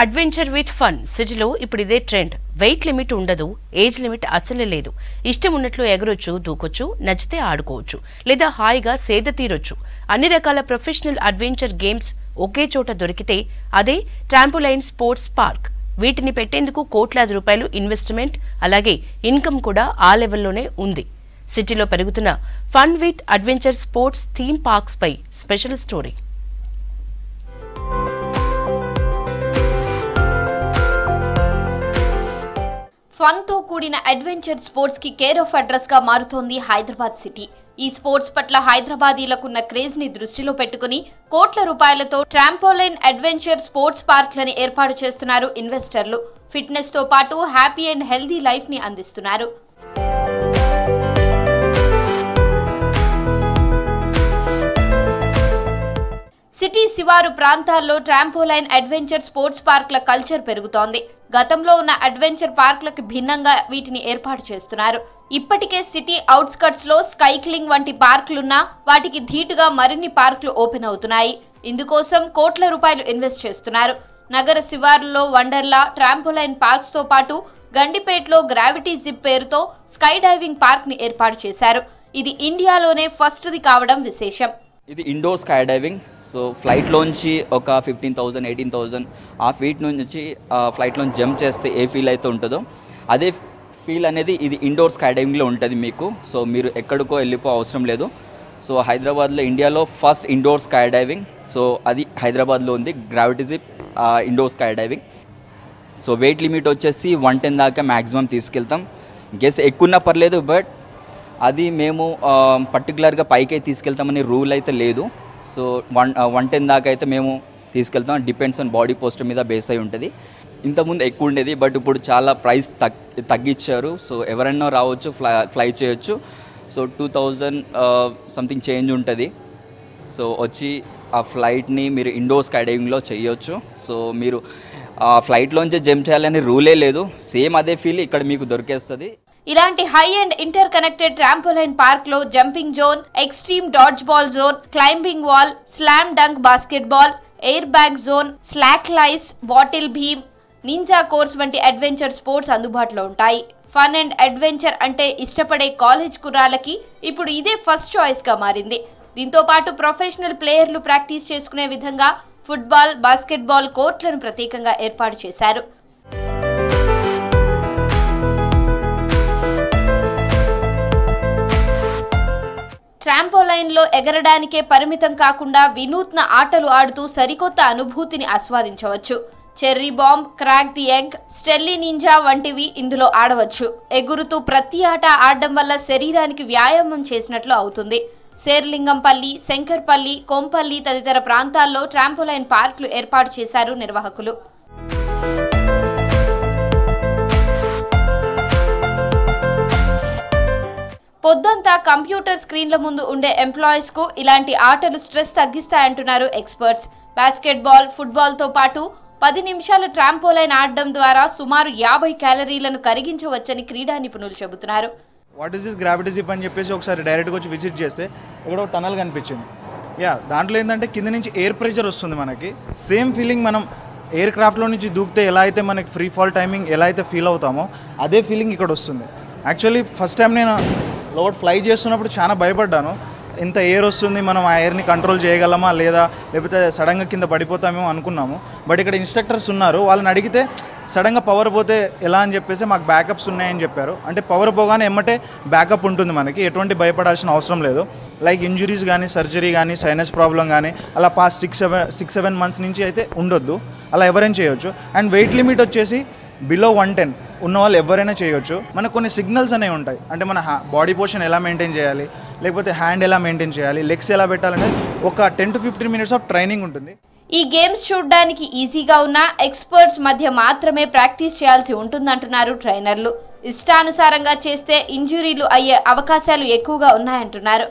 Adventure with fun సిటీలో ఇప్పుడు ఇదే ట్రెండ్. వెయిట్ లిమిట్ ఉండదు, ఏజ్ లిమిట్ అసలే లేదు. ఇష్టం ఉన్నట్లు ఎగరొచ్చు, దూకొచ్చు, నచ్చితే ఆడుకోవచ్చు, లేదా హాయిగా సేద తీరొచ్చు. అన్ని రకాల ప్రొఫెషనల్ అడ్వెంచర్ గేమ్స్ ఒకే చోట దొరికితే అదే ట్రాంపోలైన్ స్పోర్ట్స్ పార్క్. వీటిని పెట్టేందుకు కోట్లాది రూపాయలు ఇన్వెస్ట్మెంట్, అలాగే ఇన్కమ్ కూడా ఆ లెవెల్లోనే ఉంది. సిటీలో పెరుగుతున్న fun with adventure sports theme parks పై స్పెషల్ స్టోరీ. ఫన్ తో కూడిన అడ్వెంచర్ స్పోర్ట్స్ కి కేర్ ఆఫ్ అడ్రస్ గా మారుతోంది హైదరాబాద్ సిటీ. ఈ స్పోర్ట్స్ పట్ల హైదరాబాదీలకున్న క్రేజ్ ని దృష్టిలో పెట్టుకుని కోట్ల రూపాయలతో ట్రాంపోలైన్ అడ్వెంచర్ స్పోర్ట్స్ పార్క్లని ఏర్పాటు చేస్తున్నారు ఇన్వెస్టర్లు. ఫిట్నెస్ తో పాటు హ్యాపీ అండ్ హెల్దీ లైఫ్ ని అందిస్తున్నారు. సిటీ శివారు ప్రాంతాల్లో ట్రాంపోలైన్ అడ్వెంచర్ స్పోర్ట్స్ పార్క్ల కల్చర్ పెరుగుతోంది. గతంలో ఉన్న అడ్వెంచర్ పార్క్లకు భిన్నంగా వీటిని ఏర్పాటు చేస్తున్నారు. ఇప్పటికే సిటీ అవుట్స్కట్స్ లో స్కైక్లింగ్ వంటి పార్కులున్నా వాటికి ధీటుగా మరిన్ని పార్కులు ఓపెన్ అవుతున్నాయి. ఇందుకోసం కోట్ల రూపాయలు ఇన్వెస్ట్ చేస్తున్నారు. నగర శివారులో వండర్లా, ట్రాంపోలైన్ పార్క్స్ తో పాటు గండిపేటలో గ్రావిటీ జిప్ పేరుతో స్కై డైవింగ్ పార్క్ ని ఏర్పాటు చేశారు. ఇది ఇండియాలోనే ఫస్ట్ది కావడం విశేషం. ఇది ఇండోర్ స్కై డైవింగ్. సో ఫ్లైట్లోంచి ఒక 15,000 18,000 ఆ ఫీట్ నుంచి ఫ్లైట్లోంచి జంప్ చేస్తే ఏ ఫీల్ అయితే ఉంటుందో అదే ఫీల్ అనేది ఇది ఇండోర్ స్కై డైవింగ్లో ఉంటుంది మీకు. సో మీరు ఎక్కడికో వెళ్ళిపో అవసరం లేదు. సో హైదరాబాద్లో ఇండియాలో first indoor sky diving, so అది హైదరాబాద్లో ఉంది. Gravity zip indoor sky diving. So weight limit వచ్చేసి 110 దాకా మ్యాక్సిమం తీసుకెళ్తాం. గెస్ ఎక్కువన్నా పర్లేదు, బట్ అది మేము పర్టికులర్గా పైకే తీసుకెళ్తామని రూల్ అయితే లేదు. సో 110 దాకా అయితే మేము తీసుకెళ్తాం. డిపెండ్స్ ఆన్ బాడీ పోస్టర్ మీద బేస్ అయి ఉంటుంది. ఇంతకుముందు ఎక్కువ ఉండేది, బట్ ఇప్పుడు చాలా ప్రైస్ తగ్గించారు. సో ఎవరైనా రావచ్చు, ఫ్లై చేయొచ్చు. సో 2000 సంథింగ్ చేంజ్ ఉంటుంది. సో వచ్చి ఆ ఫ్లైట్ని మీరు ఇండోర్ స్కై డైవింగ్లో చేయొచ్చు. సో మీరు ఫ్లైట్లోంచి జంప్ చేయాలని రూలే లేదు. సేమ్ అదే ఫీల్ ఇక్కడ మీకు దొరికేస్తుంది. ఇలాంటి high and interconnected trampoline park లో jumping zone, extreme dodgeball zone, climbing wall, slam dunk basketball, airbag zone, slack lines, battle beam, ninja course వంటి అడ్వెంచర్ స్పోర్ట్స్ అందుబాటులో ఉంటాయి. Fun and adventure అంటే ఇష్టపడే college కుర్రాళ్ళకి ఇప్పుడు ఇదే first choice గా మారింది. దీంతో పాటు ప్రొఫెషనల్ ప్లేయర్లు ప్రాక్టీస్ చేసుకునే విధంగా ఫుట్బాల్, బాస్కెట్ బాల్ కోర్ట్లను ప్రత్యేకంగా ఏర్పాటు చేశారు. ట్రాంపోలైన్ లో ఎగరడానికే పరిమితం కాకుండా వినూత్న ఆటలు ఆడుతూ సరికొత్త అనుభూతిని ఆస్వాదించవచ్చు. Cherry bomb, crack the egg, స్టెల్లీ నింజా వంటివి ఇందులో ఆడవచ్చు. ఎగురుతూ ప్రతి ఆట ఆడడం వల్ల శరీరానికి వ్యాయామం చేసినట్లు అవుతుంది. శేర్లింగంపల్లి, శంకర్పల్లి, కొంపల్లి తదితర ప్రాంతాల్లో ట్రాంపోలైన్ పార్కులు ఏర్పాటు చేశారు నిర్వాహకులు. పొద్దంతా కంప్యూటర్ స్క్రీన్ల ముందు ఉండే ఎంప్లాయీస్ కు ఇలాంటి ఆటలు స్ట్రెస్ తగ్గిస్తాయంటున్నారు ఎక్స్పర్ట్స్. బాస్కెట్ బాల్, ఫుట్బాల్ తో పాటు 10 నిమిషాల ట్రాంపోలైన్ ఆడడం ద్వారా సుమారు 50 క్యాలరీలను కరిగించవచ్చని క్రీడా నిపుణులు చెబుతున్నారు. What is this gravity zip అని చెప్పేసి ఒకసారి డైరెక్ట్గా వచ్చి విజిట్ చేస్తే ఇక్కడ ఒక టనల్ కనిపించింది. దాంట్లో ఏంటంటే కింద నుంచి ఎయిర్ ప్రెషర్ వస్తుంది మనకి. సేమ్ ఫీలింగ్ మనం ఎయిర్ క్రాఫ్ట్లో నుంచి దూకితే ఎలా అయితే మనకి ఫ్రీ ఫాల్ టైమింగ్ ఎలా అయితే ఫీల్ అవుతామో అదే ఫీలింగ్ ఇక్కడ వస్తుంది. యాక్చువల్లీ ఫస్ట్ టైం నేను లోపల ఫ్లై చేస్తున్నప్పుడు చాలా భయపడ్డాను. ఇంత ఎయిర్ వస్తుంది, మనం ఆ ఎయిర్ని కంట్రోల్ చేయగలమా లేదా, లేకపోతే సడన్గా కింద పడిపోతామేమో అనుకున్నాము. బట్ ఇక్కడ ఇన్స్ట్రక్టర్స్ ఉన్నారు, వాళ్ళని అడిగితే సడన్గా పవర్ పోతే ఎలా అని చెప్పేసి మాకు బ్యాకప్స్ ఉన్నాయని చెప్పారు. అంటే పవర్ పోగానే ఎమ్మటే బ్యాకప్ ఉంటుంది, మనకి ఎటువంటి భయపడాల్సిన అవసరం లేదు. లైక్ ఇంజురీస్ కానీ, సర్జరీ కానీ, సైనస్ ప్రాబ్లం కానీ అలా పాస్ట్ 6-7 మంత్స్ నుంచి అయితే ఉండొద్దు. అలా ఎవరైనా చేయొచ్చు. అండ్ వెయిట్ లిమిట్ వచ్చేసి బిలో 110 ఉన్న వాళ్ళు ఎవరైనా చేయొచ్చు. మనకు కొన్ని సిగ్నల్స్ అనేవి ఉంటాయి. అంటే మన బాడీ పోర్షన్ ఎలా మెయింటైన్ చేయాలి, లేకపోతే హ్యాండ్ ఎలా మెయింటైన్ చేయాలి, లెగ్స్ ఎలా పెట్టాలనేది ఒక 10 to 15 minutes ఆఫ్ ట్రైనింగ్ ఉంటుంది. ఈ గేమ్స్ చూడడానికి ఈజీగా ఉన్న ఎక్స్పర్ట్స్ మధ్య మాత్రమే ప్రాక్టీస్ చేయాల్సి ఉంటుందంటున్నారు ట్రైనర్లు. ఇష్టానుసారంగా చేస్తే ఇంజురీలు అయ్యే అవకాశాలు ఎక్కువగా ఉన్నాయంటున్నారు.